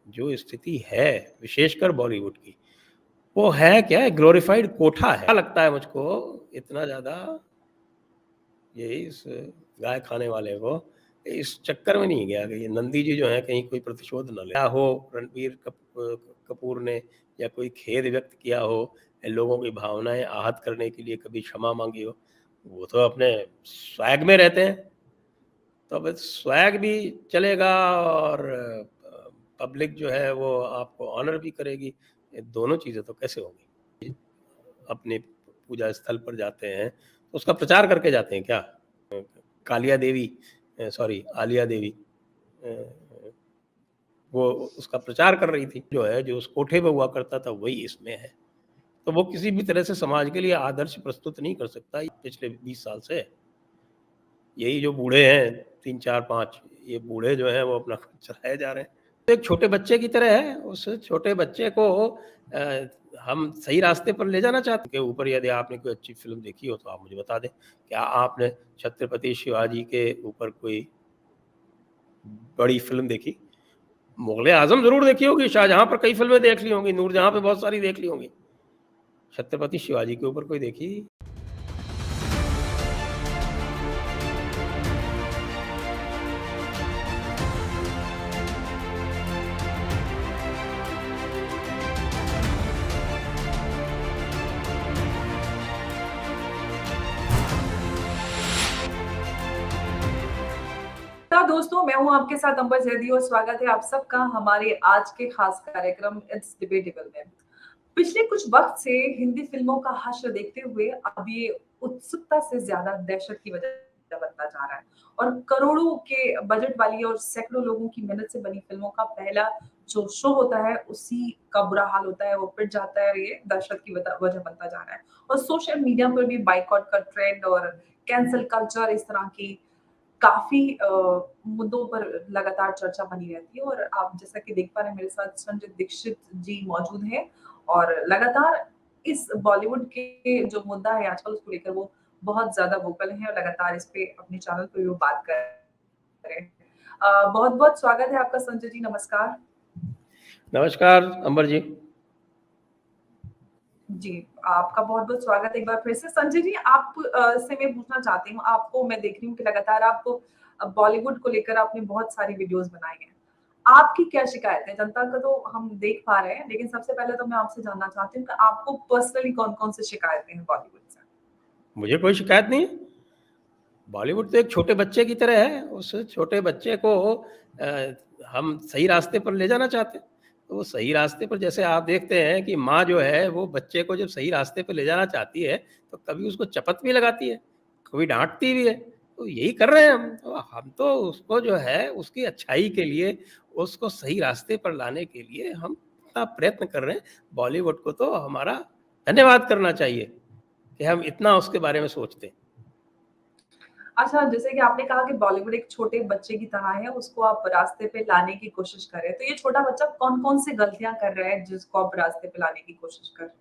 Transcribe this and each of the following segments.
जो स्थिति है, विशेषकर बॉलीवुड की, वो है क्या है, ग्लोरीफाइड कोठा है। क्या लगता है मुझको इतना ज़्यादा ये इस गाय खाने वाले को इस चक्कर में नहीं गया कि ये नंदी जी जो हैं कहीं कोई प्रतिशोध न ले। क्या हो रणबीर कपूर ने या कोई खेद व्यक्त किया हो, लोगों की भावनाएँ आहत करने के लिए कभी क्षमा माँगी हो, वो तो अपने स्वैग में रहते हैं। तो अब स्वैग भी चलेगा और पब्लिक जो है वो आपको ऑनर भी करेगी। ये दोनों चीज़ें तो कैसे होंगी? अपने पूजा स्थल पर जाते हैं तो उसका प्रचार करके जाते हैं क्या? कालिया देवी सॉरी आलिया देवी वो उसका प्रचार कर रही थी। जो है जो उस कोठे पे हुआ करता था वही इसमें है। तो वो किसी भी तरह से समाज के लिए आदर्श प्रस्तुत नहीं कर सकता पिछले 20 साल से। यही जो बूढ़े हैं 3, 4, 5 ये बूढ़े जो हैं वो अपना चलाए जा रहे हैं। तो एक छोटे बच्चे की तरह है, उस छोटे बच्चे को हम सही रास्ते पर ले जाना चाहते हैं। के ऊपर यदि आपने कोई अच्छी फ़िल्म देखी हो तो आप मुझे बता दें। क्या आपने छत्रपति शिवाजी के ऊपर कोई बड़ी फ़िल्म देखी? मुग़ल-ए-आज़म ज़रूर देखी होगी, शाहजहाँ पर कई फ़िल्में देख ली होंगी, नूरजहाँ पे बहुत सारी देख ली होंगी। छत्रपति शिवाजी के ऊपर कोई देखी? दोस्तों, मैं हूं आपके साथ अंबर जैदी और स्वागत है आप सबका हमारे आज के खास कार्यक्रम इट्स डिबेटेबल में। पिछले कुछ वक्त से हिंदी फिल्मों का हश्र देखते हुए अब ये उत्सुकता से ज्यादा दहशत की वजह बनता जा रहा है और करोड़ों के बजट वाली और सैकड़ों लोगों की मेहनत से बनी फिल्मों का पहला जो शो होता है उसी का बुरा हाल होता है, वो पिट जाता है। ये दहशत की वजह बनता जा रहा है और सोशल मीडिया पर भी बाइकआउट का ट्रेंड और कैंसल कल्चर इस तरह की काफ़ी मुद्दों पर लगातार चर्चा बनी रहती है और आप जैसा कि देख पा रहे हैं मेरे साथ संजय दीक्षित जी मौजूद हैं और लगातार इस बॉलीवुड के जो मुद्दा है आजकल उसको लेकर वो बहुत ज़्यादा वोकल हैं और लगातार इस पे अपने चैनल पे भी वो बात कर रहे हैं। बहुत-बहुत स्वागत है आपका संजय जी, नमस्कार। नमस्कार अंबर जी। जी, आपका बहुत-बहुत स्वागत है एक बार फिर से। संजय जी, आप से मैं पूछना चाहती हूँ, आपको मैं देख रही हूँ कि लगातार आप बॉलीवुड को लेकर आपने बहुत सारी वीडियोज़ बनाई हैं। आपकी क्या शिकायत है? जनता का तो हम देख पा रहे हैं, लेकिन सबसे पहले तो मैं आपसे जानना चाहती हूँ कि आपको पर्सनली कौन-कौन सी शिकायतें हैं बॉलीवुड से? मुझे कोई शिकायत नहीं है। बॉलीवुड तो एक छोटे बच्चे की तरह है, उस छोटे बच्चे को हम सही रास्ते पर ले जाना चाहते हैं। तो वो सही रास्ते पर जैसे आप देखते हैं कि माँ जो है वो बच्चे को जब सही रास्ते पर ले जाना चाहती है, तो कभी उसको चपत भी लगाती है, कभी डाँटती भी है। तो यही कर रहे हैं हम। तो हम तो उसको जो है उसकी अच्छाई के लिए, उसको सही रास्ते पर लाने के लिए हम इतना प्रयत्न कर रहे हैं। बॉलीवुड को तो हमारा धन्यवाद करना चाहिए कि हम इतना उसके बारे में सोचते हैं। अच्छा, जैसे कि आपने कहा कि बॉलीवुड एक छोटे बच्चे की तरह है, उसको आप रास्ते पे लाने की कोशिश कर रहे हैं। तो ये छोटा बच्चा कौन-कौन सी गलतियाँ कर रहा है, जिसको आप रास्ते पे लाने की कोशिश कर रहे हैं?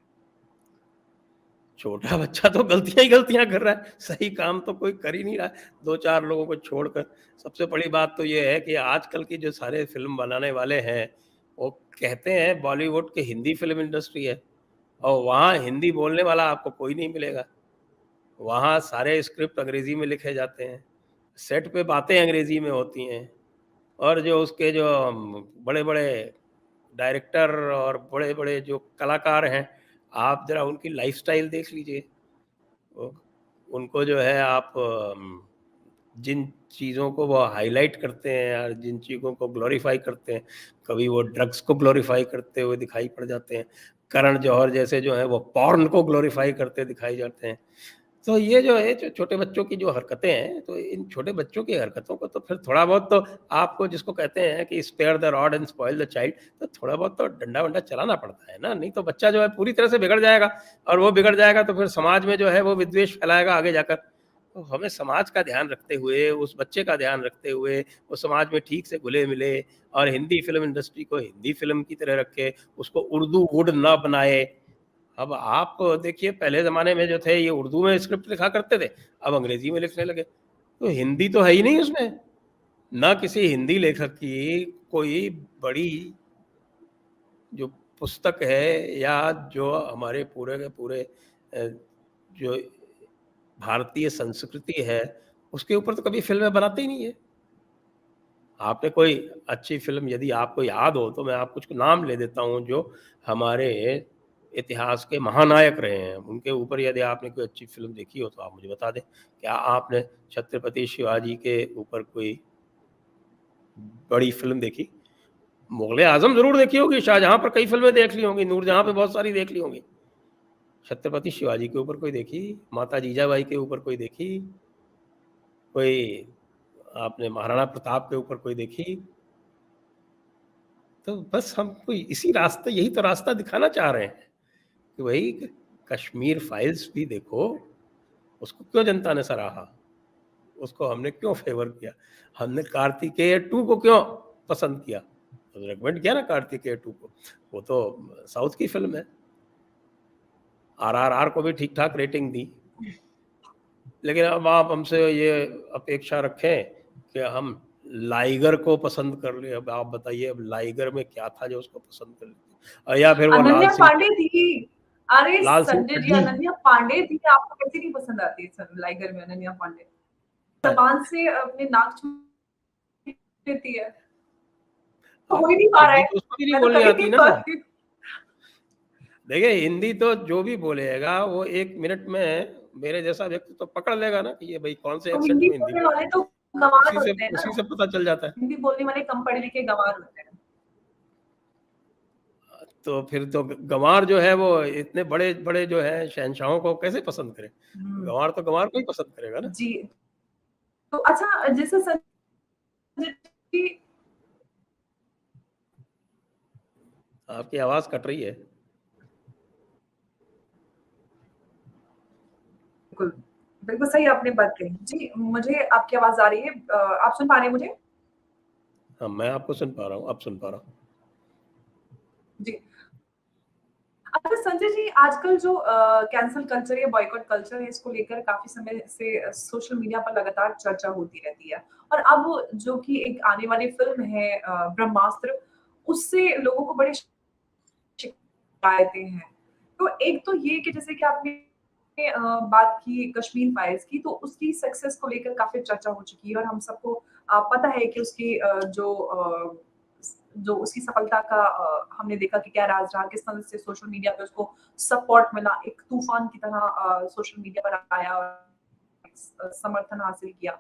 छोटा बच्चा तो गलतियाँ ही गलतियाँ कर रहा है, सही काम तो कोई कर ही नहीं रहा है, 2-4 लोगों को छोड़कर। सबसे बड़ी बात तो ये है कि आजकल की जो सारे फ़िल्म बनाने वाले हैं, वो कहते हैं बॉलीवुड की हिंदी फ़िल्म इंडस्ट्री है और वहाँ हिंदी बोलने वाला आपको कोई नहीं मिलेगा। वहाँ सारे स्क्रिप्ट अंग्रेज़ी में लिखे जाते हैं, सेट पे बातें अंग्रेज़ी में होती हैं और जो उसके जो बड़े-बड़े डायरेक्टर और बड़े-बड़े जो कलाकार हैं, आप ज़रा उनकी लाइफ़स्टाइल देख लीजिए। ओ उनको जो है आप जिन चीज़ों को वो हाइलाइट करते हैं या जिन चीज़ों को ग्लोरीफाई करते हैं, कभी वो ड्रग्स को ग्लोरीफाई करते हुए दिखाई पड़ जाते हैं। करण जौहर जैसे जो हैं वो पॉर्न को ग्लोरीफाई करते दिखाई जाते हैं। तो ये जो है जो छोटे बच्चों की जो हरकतें हैं, तो इन छोटे बच्चों की हरकतों को तो फिर थोड़ा बहुत तो आपको जिसको कहते हैं कि spare the rod and spoil the child, तो थोड़ा बहुत तो डंडा-वंडा चलाना पड़ता है ना, नहीं तो बच्चा जो है पूरी तरह से बिगड़ जाएगा और वो बिगड़ जाएगा तो फिर समाज में जो है वो विद्वेष फैलाएगा आगे जाकर। तो हमें समाज का ध्यान रखते हुए, उस बच्चे का ध्यान रखते हुए, वो समाज में ठीक से घुले-मिले और हिंदी फ़िल्म इंडस्ट्री को हिंदी फ़िल्म की तरह रखे, उसको उर्दू वुड ना बनाए। अब आप देखिए पहले ज़माने में जो थे ये उर्दू में स्क्रिप्ट लिखा करते थे, अब अंग्रेज़ी में लिखने लगे। तो हिंदी तो है ही नहीं उसमें, ना किसी हिंदी लेखक की कोई बड़ी जो पुस्तक है या जो हमारे पूरे के पूरे जो भारतीय संस्कृति है, उसके ऊपर तो कभी फ़िल्में बनाते ही नहीं है। आपने कोई अच्छी फ़िल्म यदि आपको याद हो तो मैं आपको कुछ नाम ले देता हूँ जो हमारे इतिहास के महानायक रहे हैं। उनके ऊपर यदि आपने कोई अच्छी फ़िल्म देखी हो तो आप मुझे बता दें। क्या आपने छत्रपति शिवाजी के ऊपर कोई बड़ी फ़िल्म देखी? मुग़ल-ए-आज़म ज़रूर देखी होगी, शाहजहाँ पर कई फ़िल्में देख ली होंगी, नूरजहाँ पे बहुत सारी देख ली होंगी। छत्रपति शिवाजी के ऊपर कोई देखी? माता जीजाबाई के ऊपर कोई देखी? कोई आपने महाराणा प्रताप के ऊपर कोई देखी? तो बस हमको इसी रास्ते यही तो रास्ता दिखाना चाह रहे हैं कि भई कश्मीर फाइल्स भी देखो, उसको क्यों जनता ने सराहा? उसको हमने क्यों फ़ेवर किया? हमने कार्तिकेय 2 को क्यों पसंद किया? तो रिकमेंड किया ना कार्तिकेय 2 को, वो तो साउथ की फ़िल्म है। आरआरआर को भी ठीक-ठाक रेटिंग दी। लेकिन अब आप हमसे ये अपेक्षा रखें कि हम लाइगर को पसंद कर लें। अब आप बताइए अब लाइगर में क्या था जो उसको पसंद कर लेते? या फिर वो लाल अनन्या सिंह पांडे थी। अरे लाल सिंह संजय जी, चड्ढी अनन्या पांडे थी, आपको कैसे नहीं पसंद आती है लाइगर में अनन्या पांडे? जबान से अपने नाक छू लेती है। तो हो अब ही नहीं पा रहा हिंदी है। तो उसको भी नहीं मैं तो बोलनी कर ही आती नहीं ना। पा रही हूँ। देखिए हिंदी तो जो भी बोलेगा वो 1 मिनट में मेरे जैसा व्यक्ति तो पकड़ लेगा ना कि ये भई कौन से तो एक्सेंट हिंदी में हिंदी बोलने बोल वाले रहा तो गँवार है। होते हैं ना। उसी से पता चल जाता है। हिंदी बोलने वाले कम पढ़े लिखे गँवार होते हैं। तो फिर तो गँवार जो है वो इतने बड़े-बड़े जो हैं शहंशाहों को कैसे पसंद करे? हुँ, गँवार तो गँवार को ही पसंद करेगा ना। जी। तो अच्छा जैसे संजय जी आपकी आवाज़ कट रही है। बिल्कुल, बिल्कुल सही आपने बात कही। जी, मुझे आपकी आवाज़ आ रही है। आप सुन पा रहे हैं मुझे? हाँ, मैं आपको सुन पा रहा हूँ, अब सुन पा रहा हूँ। जी। अच्छा संजय जी, आजकल जो कैंसल कल्चर या बॉयकॉट कल्चर है, इसको लेकर काफ़ी समय से सोशल मीडिया पर लगातार चर्चा होती रहती है। और अब जो कि एक आने वाली फ़िल्म है ब्रह्मास्त्र, उससे लोगों को बड़े शिकायतें हैं। तो एक तो ये कि जैसे कि आपने बात की कश्मीर फाइल्स की, तो उसकी सक्सेस को लेकर काफ़ी चर्चा हो चुकी है और हम सबको पता है कि उसकी जो उसकी सफलता का हमने देखा कि क्या राज रहा, किस तरह से सोशल मीडिया पे उसको सपोर्ट मिला, एक तूफान की तरह सोशल मीडिया पर आया और समर्थन हासिल किया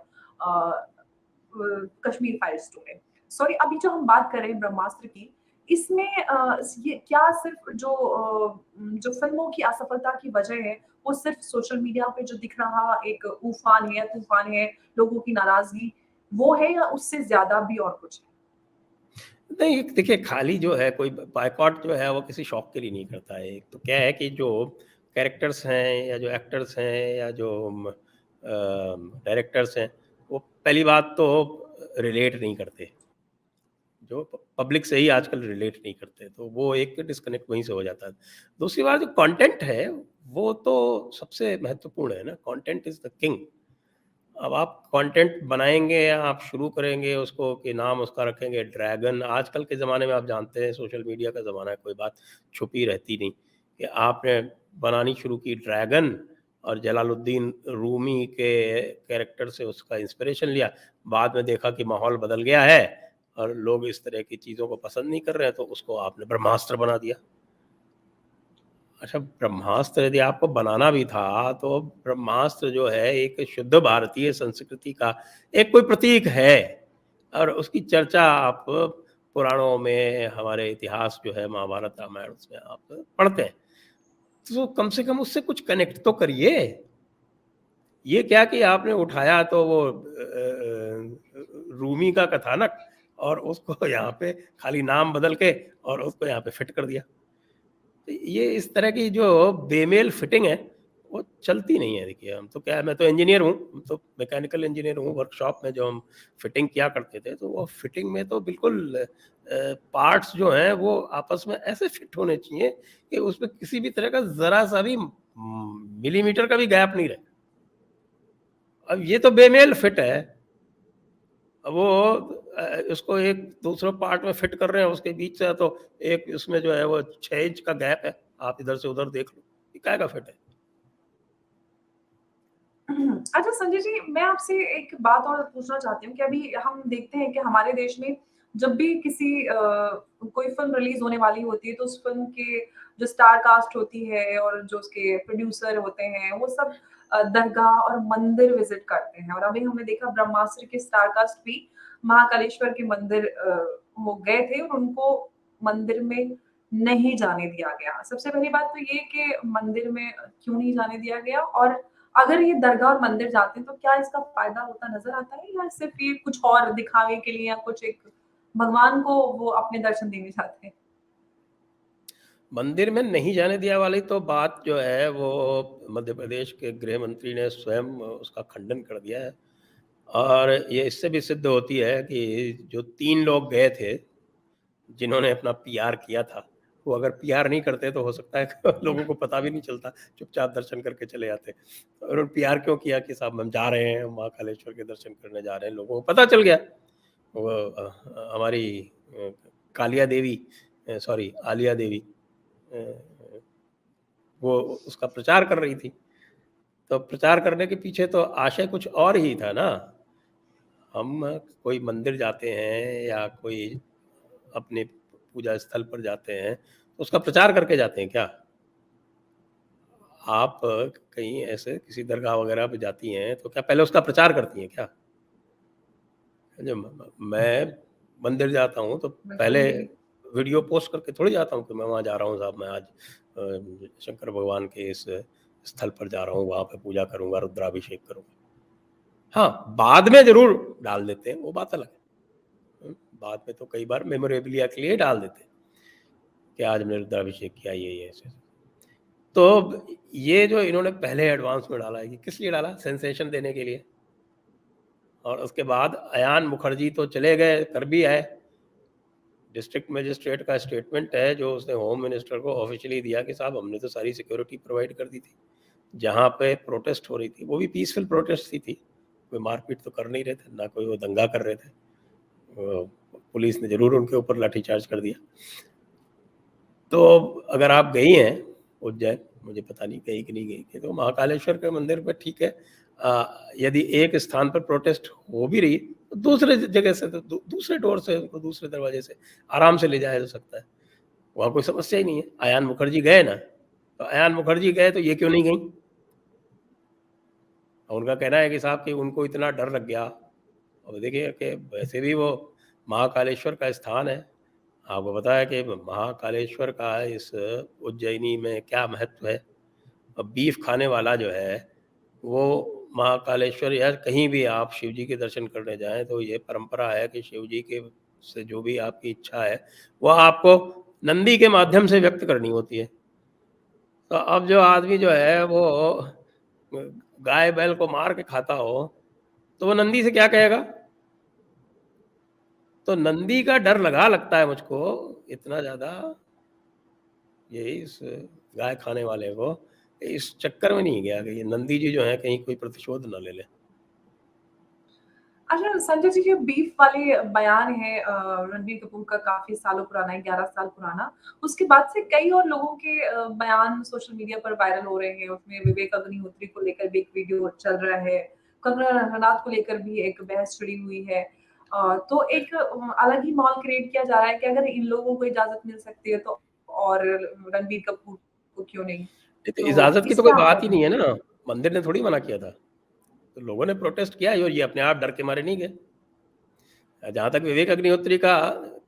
कश्मीर फाइल्स टू में। सॉरी, अभी जो हम बात कर रहे हैं ब्रह्मास्त्र की, इसमें ये क्या सिर्फ़ जो फ़िल्मों की असफलता की वजह है, वो सिर्फ़ सोशल मीडिया पे जो दिख रहा एक ऊफ़ान है या तूफ़ान है, लोगों की नाराज़गी, वो है या उससे ज़्यादा भी और कुछ है? नहीं, देखिए खाली जो है कोई बॉयकॉट जो है वो किसी शौक के लिए नहीं करता है। एक तो क्या है कि जो कैरेक्टर्स हैं या जो एक्टर्स हैं या जो डायरेक्टर्स हैं, वो पहली बात तो रिलेट नहीं करते। जो पब्लिक से ही आजकल रिलेट नहीं करते, तो वो एक डिस्कनेक्ट वहीं से हो जाता है। दूसरी बात जो कंटेंट है, वो तो सबसे महत्वपूर्ण है ना, कंटेंट इज़ द किंग। अब आप कंटेंट बनाएँगे या आप शुरू करेंगे उसको कि नाम उसका रखेंगे ड्रैगन। आजकल के ज़माने में आप जानते हैं सोशल मीडिया का ज़माना है, कोई बात छुपी रहती नहीं कि आपने बनानी शुरू की ड्रैगन और जलालुद्दीन रूमी के कैरेक्टर से उसका इंस्पिरेशन लिया। बाद में देखा कि माहौल बदल गया है और लोग इस तरह की चीज़ों को पसंद नहीं कर रहे हैं, तो उसको आपने ब्रह्मास्त्र बना दिया। अच्छा, ब्रह्मास्त्र यदि आपको बनाना भी था, तो ब्रह्मास्त्र जो है एक शुद्ध भारतीय संस्कृति का एक कोई प्रतीक है और उसकी चर्चा आप पुराणों में, हमारे इतिहास जो है महाभारत, रामायण उसमें आप पढ़ते हैं। तो कम से कम उससे कुछ कनेक्ट तो करिए। ये क्या कि आपने उठाया तो वो रूमी का कथानक और उसको यहाँ पे खाली नाम बदल के और उसको यहाँ पे फिट कर दिया। तो ये इस तरह की जो बेमेल फिटिंग है, वो चलती नहीं है। देखिए हम तो क्या है, मैं तो इंजीनियर हूँ, तो मैकेनिकल इंजीनियर हूँ। वर्कशॉप में जो हम फिटिंग किया करते थे, तो वो फिटिंग में तो बिल्कुल पार्ट्स जो हैं वो आपस में ऐसे फिट होने चाहिए कि उसमें किसी भी तरह का ज़रा-सा भी मिलीमीटर का भी गैप नहीं रहे। अब ये तो बेमेल फिट है। अब वो उसको एक दूसरे पार्ट में फिट कर रहे हैं उसके बीच से, तो एक उसमें जो है वो 6 इंच का गैप है, आप इधर से उधर देख लो, ये काहे का फिट है? अच्छा संजय जी, मैं आपसे एक बात और पूछना चाहती हूँ कि अभी हम देखते हैं कि हमारे देश में जब भी किसी कोई फ़िल्म रिलीज़ होने वाली होती है, तो उस फ़िल्म के जो स्टार कास्ट होती है और जो उसके प्रोड्यूसर होते हैं, वो सब दरगाह और मंदिर विज़िट करते हैं और अभी हमने देखा ब्रह्मास्त्र के स्टार कास्ट भी महाकालेश्वर के मंदिर वो गए थे और उनको मंदिर में नहीं जाने दिया गया। सबसे पहली बात तो ये कि मंदिर में क्यों नहीं जाने दिया गया और अगर ये दरगाह और मंदिर जाते हैं तो क्या इसका फ़ायदा होता नज़र आता है या सिर्फ़ ये कुछ और दिखावे के लिए या कुछ एक भगवान को वो अपने दर्शन देने जाते हैं? मंदिर में नहीं जाने दिया वाली तो बात जो है वो मध्य प्रदेश के गृह मंत्री ने स्वयं उसका खंडन कर दिया है। और ये इससे भी सिद्ध होती है कि जो 3 लोग गए थे, जिन्होंने अपना पीआर किया था, वो अगर पीआर नहीं करते तो हो सकता है कि लोगों को पता भी नहीं चलता, चुपचाप दर्शन करके चले जाते। और उन्होंने पीआर क्यों किया कि साहब हम जा रहे हैं, महाकालेश्वर के दर्शन करने जा रहे हैं, लोगों को पता चल गया। वो हमारी कालिया देवी सॉरी आलिया देवी अ, वो उसका प्रचार कर रही थी। तो प्रचार करने के पीछे तो आशय कुछ और ही था ना। हम कोई मंदिर जाते हैं या कोई अपने पूजा स्थल पर जाते हैं, तो उसका प्रचार करके जाते हैं क्या? आप कहीं ऐसे किसी दरगाह वगैरह पे जाती हैं, तो क्या पहले उसका प्रचार करती हैं क्या? जब मैं मंदिर जाता हूँ, तो बिल्कुल पहले भी नहीं। वीडियो पोस्ट करके थोड़ी जाता हूँ कि मैं वहाँ जा रहा हूँ साहब, मैं आज शंकर भगवान के इस स्थल पर जा रहा हूँ, वहाँ पे पूजा करूँगा, रुद्राभिषेक करूँगा। हाँ, बाद में ज़रूर डाल देते हैं, वो बात अलग है। बाद में तो कई बार मेमोरेबिलिया के लिए डाल देते हैं, कि आज हमने रुद्राभिषेक किया, ये ऐसे। तो ये जो इन्होंने पहले एडवांस में डाला है, ये किस लिए डाला? सेंसेशन देने के लिए। और उसके बाद अयान मुखर्जी तो चले गए, कर भी आए। डिस्ट्रिक्ट मजिस्ट्रेट का स्टेटमेंट है जो उसने होम मिनिस्टर को ऑफ़िशियली दिया कि साहब हमने तो सारी सिक्योरिटी प्रोवाइड कर दी थी। जहाँ पे प्रोटेस्ट हो रही थी, वो भी पीसफुल प्रोटेस्ट ही थी। कोई मारपीट तो कर नहीं रहे थे, ना कोई वो दंगा कर रहे थे। पुलिस ने ज़रूर उनके ऊपर लाठीचार्ज कर दिया। तो अगर आप गई हैं उज्जैन, मुझे पता नहीं गई कि नहीं गई, तो महाकालेश्वर के मंदिर पे ठीक है। यदि एक स्थान पर प्रोटेस्ट हो भी रही, तो दूसरे जगह से तो दूसरे डोर से उनको दूसरे दरवाजे से आराम से ले जाया जा सकता है। वहाँ कोई समस्या ही नहीं है। अयान मुखर्जी गए ना, तो अयान मुखर्जी गए तो ये क्यों नहीं गईं? और उनका कहना है कि साहब कि उनको इतना डर लग गया। अब देखिए कि वैसे भी वो महाकालेश्वर का स्थान है। आपको पता है कि महाकालेश्वर का इस उज्जैनी में क्या महत्व है। अब बीफ खाने वाला जो है, वो महाकालेश्वर या कहीं भी आप शिव जी के दर्शन करने जाएँ, तो ये परंपरा है कि शिव जी के से जो भी आपकी इच्छा है, वो आपको नंदी के माध्यम से व्यक्त करनी होती है। तो अब जो आदमी जो है वो गाय बैल को मार के खाता हो, तो वो नंदी से क्या कहेगा? तो नंदी का डर लगा लगता है मुझको इतना ज़्यादा, यही इस गाय खाने वाले को, इस चक्कर में नहीं गया कि ये नंदी जी जो हैं कहीं कोई प्रतिशोध ना ले लें। अच्छा संजय जी, ये बीफ वाले बयान है रणबीर कपूर का काफ़ी सालों पुराना है, 11 साल पुराना। उसके बाद से कई और लोगों के बयान सोशल मीडिया पर वायरल हो रहे हैं। उसमें विवेक अग्निहोत्री को लेकर भी एक वीडियो चल रहा है। कंगना रनावत को लेकर भी एक बहस छिड़ी हुई है। तो एक अलग ही माहौल क्रिएट किया जा रहा है कि अगर इन लोगों को इजाज़त मिल सकती है तो और रणबीर कपूर को क्यों नहीं? ये तो तो इजाज़त की इस तो पे कोई आप क्या बात ही नहीं है कहेंगे? ना, मंदिर ने थोड़ी मना किया था। तो लोगों ने प्रोटेस्ट किया और ये अपने आप डर के मारे नहीं गए। जहाँ तक विवेक अग्निहोत्री का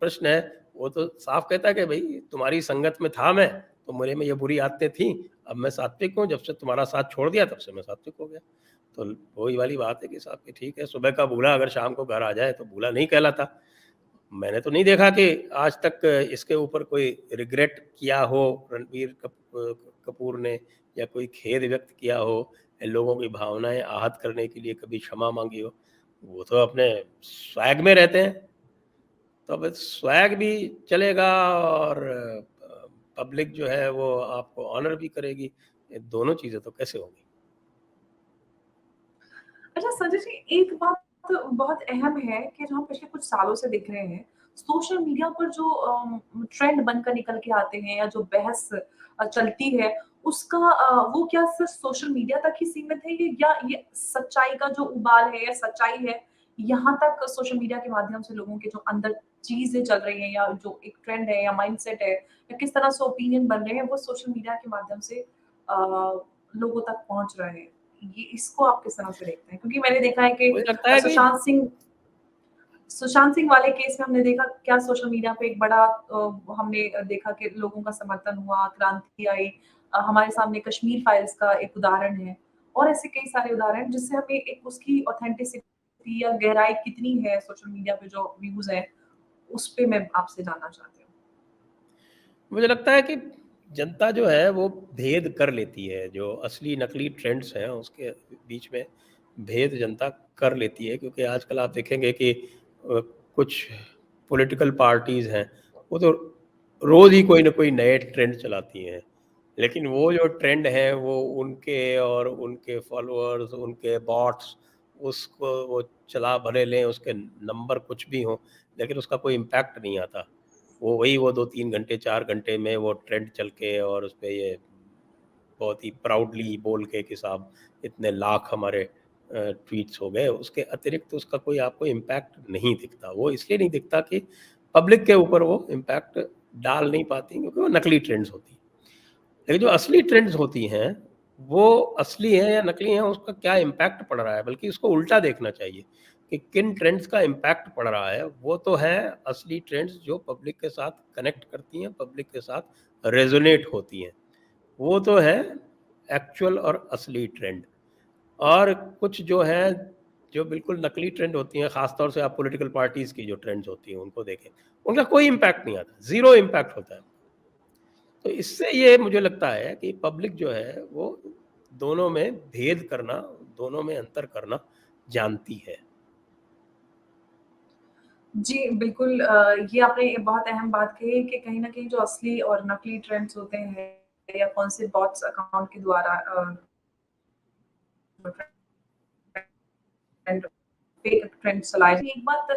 प्रश्न है, वो तो साफ कहता है कि भई तुम्हारी संगत में था मैं, तो मेरे में ये बुरी आदतें थीं, अब मैं सात्विक हूँ, जब से तुम्हारा साथ छोड़ दिया तब से मैं सात्विक हो गया। तो वही वाली बात है कि साहब कि ठीक है, सुबह का भूला अगर शाम को घर आ जाए तो भूला नहीं कहलाता। मैंने तो नहीं देखा कि आज तक इसके ऊपर कोई रिग्रेट किया हो रणबीर कपूर ने, या कोई खेद व्यक्त किया हो, या लोगों की भावनाएँ आहत करने के लिए कभी क्षमा माँगी हो। वो तो अपने स्वैग में रहते हैं, तो अब स्वैग भी चलेगा और पब्लिक जो है वो आपको ऑनर भी करेगी। ये दोनों चीज़ें तो कैसे होंगी? अच्छा संजय जी, एक बात बहुत अहम है कि जो हम पिछले कुछ सालों से देख रहे हैं, सोशल मीडिया पर जो ट्रेंड बनकर निकल के आते हैं या जो बहस चलती है, उसका वो क्या सिर्फ़ सोशल मीडिया तक ही सीमित है या ये सच्चाई का जो उबाल है या सच्चाई है, यहाँ तक सोशल मीडिया के माध्यम से लोगों के जो अंदर चीज़ें चल रही हैं या जो एक ट्रेंड है या माइंडसेट है या किस तरह से ओपिनियन बन रहे हैं, वो सोशल मीडिया के माध्यम से लोगों तक पहुँच रहे हैं। ये इसको आप किस तरह से देखते हैं? क्योंकि मैंने देखा है कि मुझे लगता है कि सुशांत सिंह वाले केस में हमने देखा क्या सोशल मीडिया पे एक बड़ा हमने देखा कि लोगों का समर्थन हुआ, क्रांति आई। हमारे सामने कश्मीर फाइल्स का एक उदाहरण है और ऐसे कई सारे उदाहरण जिससे हमें एक उसकी ऑथेंटिसिटी या गहराई कितनी है सोशल मीडिया पे जो व्यूज़ हैं, उस पे मैं आपसे जानना चाहती हूँ। मुझे लगता है कि जनता जो है वो भेद कर लेती है, जो असली नकली ट्रेंड्स हैं उसके बीच में भेद जनता कर लेती है, क्योंकि आजकल आप देखेंगे कि कुछ पॉलिटिकल पार्टीज़ हैं, वो तो रोज़ ही कोई ना कोई नए ट्रेंड चलाती हैं। लेकिन वो जो ट्रेंड है वो उनके और उनके फॉलोअर्स, उनके बॉट्स उसको वो चला भले लें, उसके नंबर कुछ भी हों, लेकिन उसका कोई इम्पैक्ट नहीं आता। वो 2-3 घंटे 4 घंटे में वो ट्रेंड चल के और उसपे ये बहुत ही प्राउडली बोल के कि साहब इतने लाख हमारे ट्वीट्स हो गए, उसके अतिरिक्त उसका कोई आपको इम्पैक्ट नहीं दिखता। वो इसलिए नहीं दिखता कि पब्लिक के ऊपर वो इम्पैक्ट डाल नहीं पाती, क्योंकि वो नकली ट्रेंड्स होती हैं। लेकिन जो असली ट्रेंड्स होती हैं, वो असली हैं या नकली हैं, उसका क्या इम्पैक्ट पड़ रहा है, बल्कि उसको उल्टा देखना चाहिए कि किन ट्रेंड्स का इम्पैक्ट पड़ रहा है। वो तो है असली ट्रेंड्स जो पब्लिक के साथ कनेक्ट करती हैं, पब्लिक के साथ रेज़ोनेट होती हैं। वो तो है एक्चुअल और असली ट्रेंड। और कुछ जो हैं, जो बिल्कुल नकली ट्रेंड होती हैं, ख़ास तौर से आप पॉलिटिकल पार्टीज़ की जो ट्रेंड्स होती हैं, उनको देखें, उनका कोई इम्पैक्ट नहीं आता, ज़ीरो इम्पैक्ट होता है। तो इससे ये मुझे लगता है कि पब्लिक जो है वो दोनों में भेद करना, दोनों में अंतर करना जानती है। जी, बिल्कुल ये आपने एक बहुत अहम बात कही कि कहीं न कहीं जो असली और नकली ट्रेंड्स होते हैं या कौन से बॉट्स अकाउंट के द्वारा ट्रेंड फेक ट्रेंड चलाए एक बात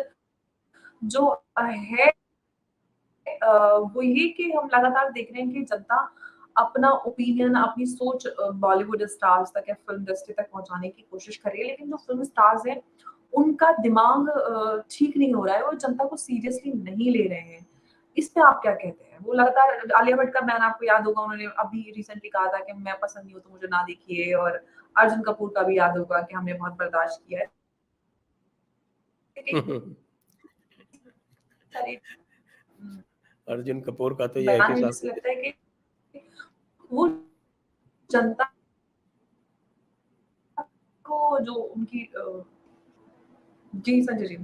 जो है वो ये कि हम लगातार देख रहे हैं कि जनता अपना ओपिनियन, अपनी सोच बॉलीवुड स्टार्स तक या फ़िल्म इंडस्ट्री तक पहुँचाने की कोशिश कर रही है, लेकिन जो फ़िल्म स्टार्स हैं, उनका दिमाग ठीक नहीं हो रहा है और जनता को सीरियसली नहीं ले रहे हैं। इस पे आप क्या कहते हैं? वो लगातार आलिया भट्ट का बयान आपको याद होगा, उन्होंने अभी रिसेंटली कहा था कि मैं पसंद नहीं हूँ तो मुझे ना देखिए और अर्जुन कपूर का भी याद होगा कि हमने बहुत बर्दाश्त किया है। कई सारे अर्जुन कपूर का तो ये है बयान कि है साहब जिससे लगता है कि वो जनता को जो उनकी जी, संजय जी।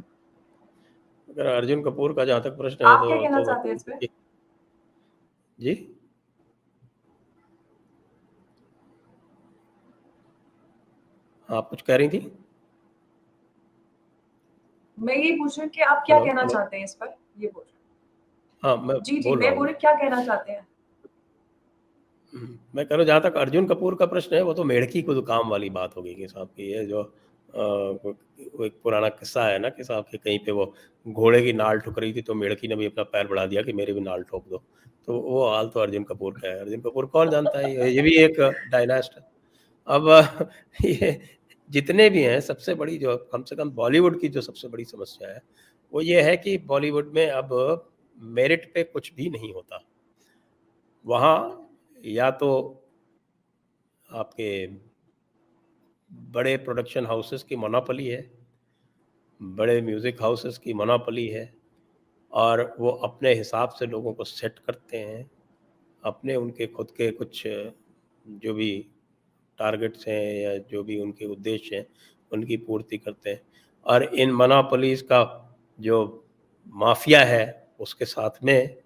अगर अर्जुन कपूर का जहाँ तक प्रश्न है आप क्या कहना तो चाहते हैं इस पे? जी? आप कुछ कह रही थी? मैं ये पूछ रही हूँ कि आप क्या हेलो, कहना हेलो? चाहते हैं इस पर? ये पूछ रही हाँ, मैं हूँ। जी, जी, बोल रहा मैं बोल हूँ। रही हूँ क्या कहना चाहते हैं? मैं कह रहा हूँ जहाँ तक अर्जुन कपूर का प्रश्न है, वो तो मेढ़की को काम वाली बात होगी कि साहब की ये जो वो एक पुराना किस्सा है ना कि साहब कि कहीं पे वो घोड़े की नाल ठुक रही थी, तो मेढ़की ने भी अपना पैर बढ़ा दिया कि मेरी भी नाल ठोक दो। तो वो हाल तो अर्जुन कपूर का है। अर्जुन कपूर कौन जानता है, ये भी एक डायनास्ट है। अब ये जितने भी हैं, सबसे बड़ी जो कम से कम बॉलीवुड की जो सबसे बड़ी समस्या है, वो ये है कि बॉलीवुड में अब मेरिट पे कुछ भी नहीं होता। वहाँ या तो आपके बड़े प्रोडक्शन हाउसेस की मोनोपोली है, बड़े म्यूज़िक हाउसेस की मोनोपोली है, और वो अपने हिसाब से लोगों को सेट करते हैं। अपने उनके खुद के कुछ जो भी टारगेट्स हैं या जो भी उनके उद्देश्य हैं, उनकी पूर्ति करते हैं। और इन मोनोपोलीज़ का जो माफ़िया है, उसके साथ में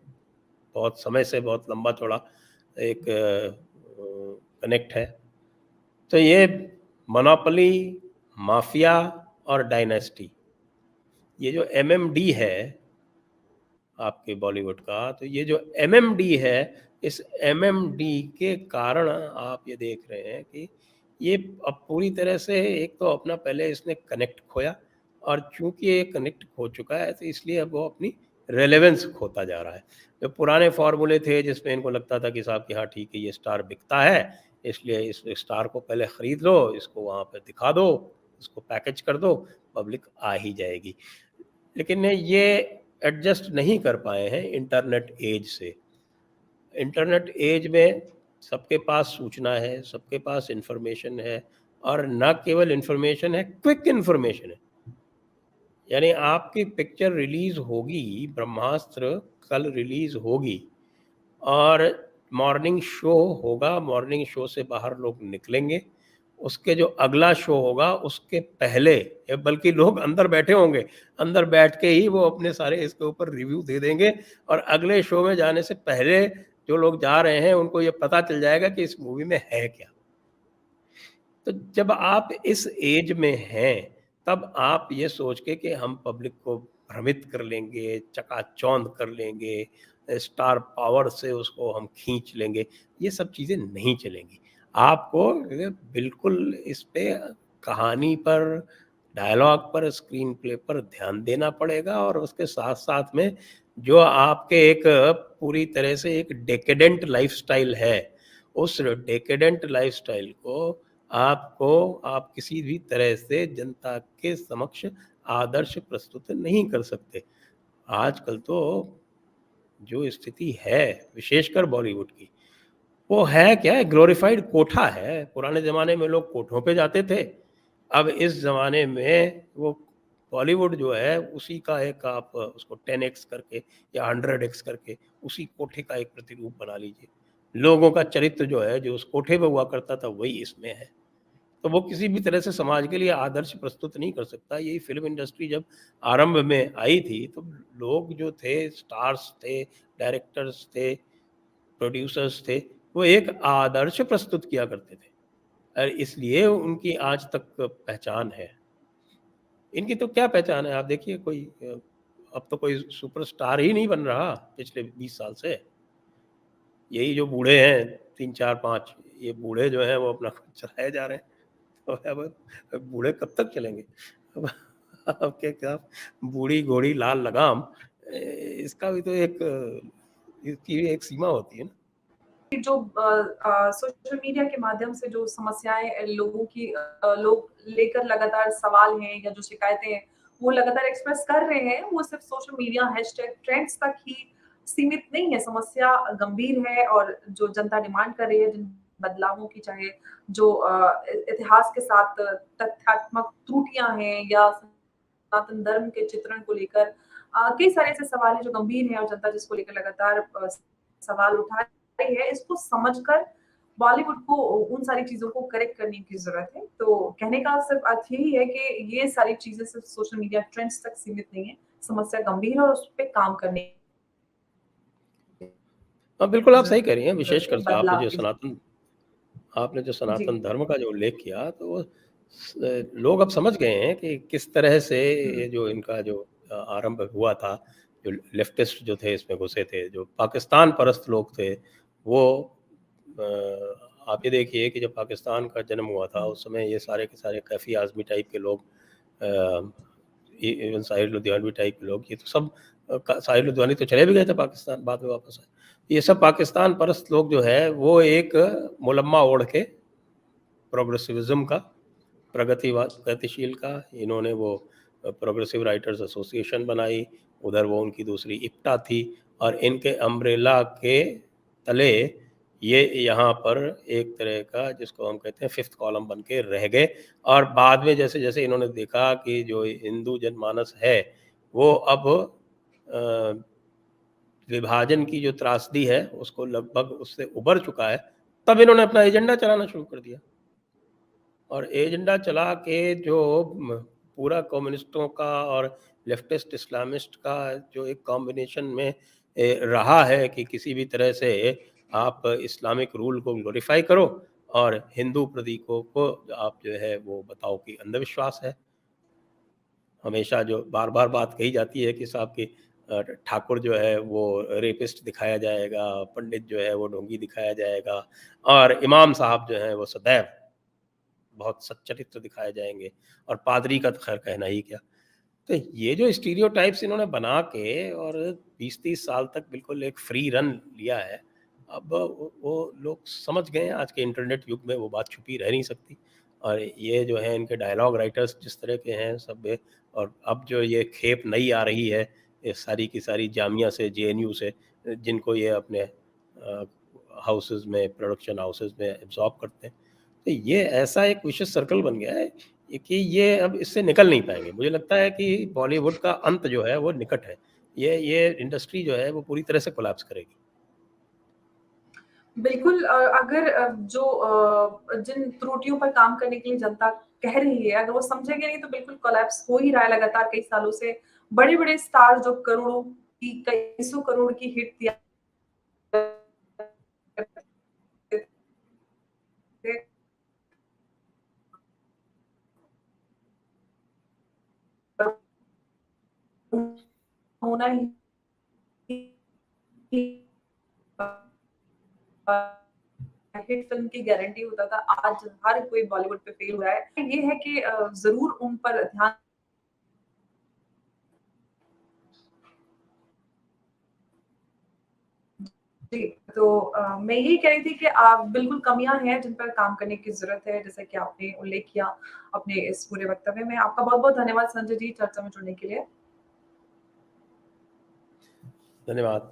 बहुत समय से बहुत लंबा-चौड़ा एक कनेक्ट है। तो ये मोनोपोली, माफिया और डायनेस्टी, ये जो एमएमडी है आपके बॉलीवुड का, तो ये जो एमएमडी है, इस एमएमडी के कारण आप ये देख रहे हैं कि ये अब पूरी तरह से एक तो अपना पहले इसने कनेक्ट खोया, और चूँकि ये कनेक्ट हो चुका है तो इसलिए अब वो अपनी रेलेवेंस खोता जा रहा है। जो पुराने फ़ॉर्मूले थे जिसमें इनको लगता था कि साहब कि हाँ ठीक है, ये स्टार बिकता है, इसलिए इस स्टार को पहले खरीद लो, इसको वहाँ पे दिखा दो, इसको पैकेज कर दो, पब्लिक आ ही जाएगी। लेकिन ये एडजस्ट नहीं कर पाए हैं इंटरनेट ऐज से। इंटरनेट ऐज में सबके पास सूचना है, सबके पास इन्फॉर्मेशन है और ना केवल इन्फॉर्मेशन है, क्विक इन्फॉर्मेशन है। यानी आपकी पिक्चर रिलीज़ होगी, ब्रह्मास्त्र कल रिलीज़ होगी और मॉर्निंग शो होगा, मॉर्निंग शो से बाहर लोग निकलेंगे। उसके जो अगला शो होगा उसके पहले या बल्कि लोग अंदर बैठे होंगे, अंदर बैठ के ही वो अपने सारे इसके ऊपर रिव्यू दे देंगे और अगले शो में जाने से पहले जो लोग जा रहे हैं उनको ये पता चल जाएगा कि इस मूवी में है क्या। तो जब आप इस एज में हैं, तब आप ये सोच के कि हम पब्लिक को भ्रमित कर लेंगे, चकाचौंध कर लेंगे, स्टार पावर से उसको हम खींच लेंगे, ये सब चीज़ें नहीं चलेंगी। आपको बिल्कुल इस पे कहानी पर, डायलॉग पर, स्क्रीन प्ले पर ध्यान देना पड़ेगा और उसके साथ-साथ में जो आपके एक पूरी तरह से एक डेकेडेंट लाइफ़स्टाइल है, उस डेकेडेंट लाइफ़स्टाइल को आपको आप किसी भी तरह से जनता के समक्ष आदर्श प्रस्तुत नहीं कर सकते। आजकल तो जो स्थिति है, विशेषकर बॉलीवुड की, वो है क्या है ग्लोरीफाइड कोठा है। पुराने ज़माने में लोग कोठों पे जाते थे। अब इस ज़माने में वो बॉलीवुड जो है उसी का एक आप उसको 10x करके या 100x करके उसी कोठे का एक प्रतिरूप बना लीजिए। लोगों का चरित्र जो है, जो उस कोठे पे हुआ करता था वही इसमें है। तो वो किसी भी तरह से समाज के लिए आदर्श प्रस्तुत नहीं कर सकता। यही फ़िल्म इंडस्ट्री जब आरंभ में आई थी, तो लोग जो थे, स्टार्स थे, डायरेक्टर्स थे, प्रोड्यूसर्स थे, वो एक आदर्श प्रस्तुत किया करते थे और इसलिए उनकी आज तक पहचान है। इनकी तो क्या पहचान है, आप देखिए कोई अब तो कोई सुपरस्टार ही नहीं बन रहा पिछले 20 साल से। यही जो बूढ़े हैं 3, 4, 5 ये बूढ़े जो हैं वो अपना चलाए जा रहे हैं। तो अब बूढ़े कब तक चलेंगे? अब अब क्या बूढ़ी घोड़ी लाल लगाम इसका भी तो एक इसकी भी एक सीमा होती है ना। जो सोशल मीडिया के माध्यम से जो समस्याएँ लोगों की लोग लेकर लगातार सवाल हैं या जो शिकायतें हैं, वो लगातार एक्सप्रेस कर रहे हैं, वो सिर्फ़ सोशल मीडिया हैशटैग ट्रेंड्स तक ही सीमित नहीं है। समस्या गंभीर है और जो जनता डिमांड कर रही है, जिन बदलावों की चाहे जो इतिहास के साथ तथ्यात्मक त्रुटियाँ हैं या सनातन धर्म के चित्रण को लेकर कई सारे ऐसे सवाल हैं जो गंभीर हैं और जनता जिसको लेकर लगातार सवाल उठा रही है, इसको समझकर बॉलीवुड को उन सारी चीज़ों को करेक्ट करने की ज़रूरत है। तो कहने का सिर्फ़ अर्थ यही है कि ये सारी चीज़ें सिर्फ़ सोशल मीडिया ट्रेंड्स तक सीमित नहीं है, समस्या गंभीर है और उस पे काम करने की हाँ, बिल्कुल आप सही कह रही हैं, ज़रूरत है, विशेषकर से बदलाव की आपने जो जी। सनातन धर्म का जो उल्लेख किया तो वो लोग अब समझ गए हैं कि किस तरह से हुँ। ये जो इनका जो आरंभ हुआ था, जो लेफ्टिस्ट जो थे इसमें घुसे थे, जो पाकिस्तान परस्त लोग थे, वो आप ये देखिए कि जब पाकिस्तान का जन्म हुआ था, हुँ। उस समय ये सारे के सारे कैफ़ी आज़मी टाइप के लोग अ, इ इवन साहिर लुधियानवी टाइप के लोग, ये तो सब साहिर लुधियानवी तो चले भी गए थे पाकिस्तान, बाद में वापस आए। ये सब पाकिस्तान परस्त लोग जो है, वो एक मुलम्मा ओढ़ के प्रोग्रेसिविज़्म का, प्रगतिवाद गतिशील का, इन्होंने वो प्रोग्रेसिव राइटर्स एसोसिएशन बनाई, उधर वो उनकी दूसरी इप्टा थी और इनके अम्ब्रेला के तले ये यहाँ पर एक तरह का जिसको हम कहते हैं फ़िफ्थ कॉलम बन के रह गए और बाद में जैसे-जैसे इन्होंने देखा कि जो हिंदू जनमानस है, वो अब अ, विभाजन की जो त्रासदी है, उसको लगभग उससे उबर चुका है, तब इन्होंने अपना एजेंडा चलाना शुरू कर दिया। और एजेंडा चला के जो पूरा कम्युनिस्टों का और लेफ्टिस्ट इस्लामिस्ट का जो एक कॉम्बिनेशन में रहा है कि किसी भी तरह से आप इस्लामिक रूल को ग्लोरीफाई करो और हिंदू प्रतीकों को आप जो है वो बताओ कि अंधविश्वास है। हमेशा जो बार-बार बात कही जाती है कि साहब कि ठाकुर जो है वो रेपिस्ट दिखाया जाएगा, पंडित जो है वो ढोंगी दिखाया जाएगा और इमाम साहब जो हैं वो सदैव बहुत सच्चरित्र दिखाए जाएँगे और पादरी का तो ख़ैर कहना ही क्या। तो ये जो स्टीरियोटाइप्स इन्होंने बना के और 20-30 साल तक बिल्कुल एक फ्री रन लिया है, अब वो लोग समझ गए हैं आज के इंटरनेट युग में वो बात छुपी रह नहीं सकती। और ये जो है इनके डायलॉग राइटर्स जिस तरह के हैं सब और अब जो ये खेप नई आ रही है, ये सारी की सारी जामिया से, जेएनयू से जिनको ये अपने हाउसेज़ में, प्रोडक्शन हाउसेज़ में एब्ज़ॉर्ब करते हैं। तो ये ऐसा एक विशिष्ट सर्कल बन गया है कि ये अब इससे निकल नहीं पाएँगे। मुझे लगता है कि बॉलीवुड का अंत जो है वो निकट है। ये इंडस्ट्री जो है वो पूरी तरह से कोलैप्स करेगी। बिल्कुल अगर जिन त्रुटियों पर काम करने के लिए जनता कह रही है, अगर वो समझेंगे नहीं तो बिल्कुल कोलैप्स हो ही रहा है लगातार कई सालों से। बड़े-बड़े स्टार जो करोड़ों की कई सौ करोड़ की हिट दिया करते थे, होना ही हिट फिल्म की गारंटी होता था। आज हर कोई बॉलीवुड पे फेल हुआ है। ये है कि ज़रूर उन पर ध्यान जी, तो मैं यही कह रही थी कि आप बिल्कुल कमियाँ हैं जिन पर काम करने की ज़रूरत है, जैसा कि आपने उल्लेख किया अपने इस पूरे वक्तव्य में। आपका बहुत-बहुत धन्यवाद संजय जी चर्चा में जुड़ने के लिए। धन्यवाद।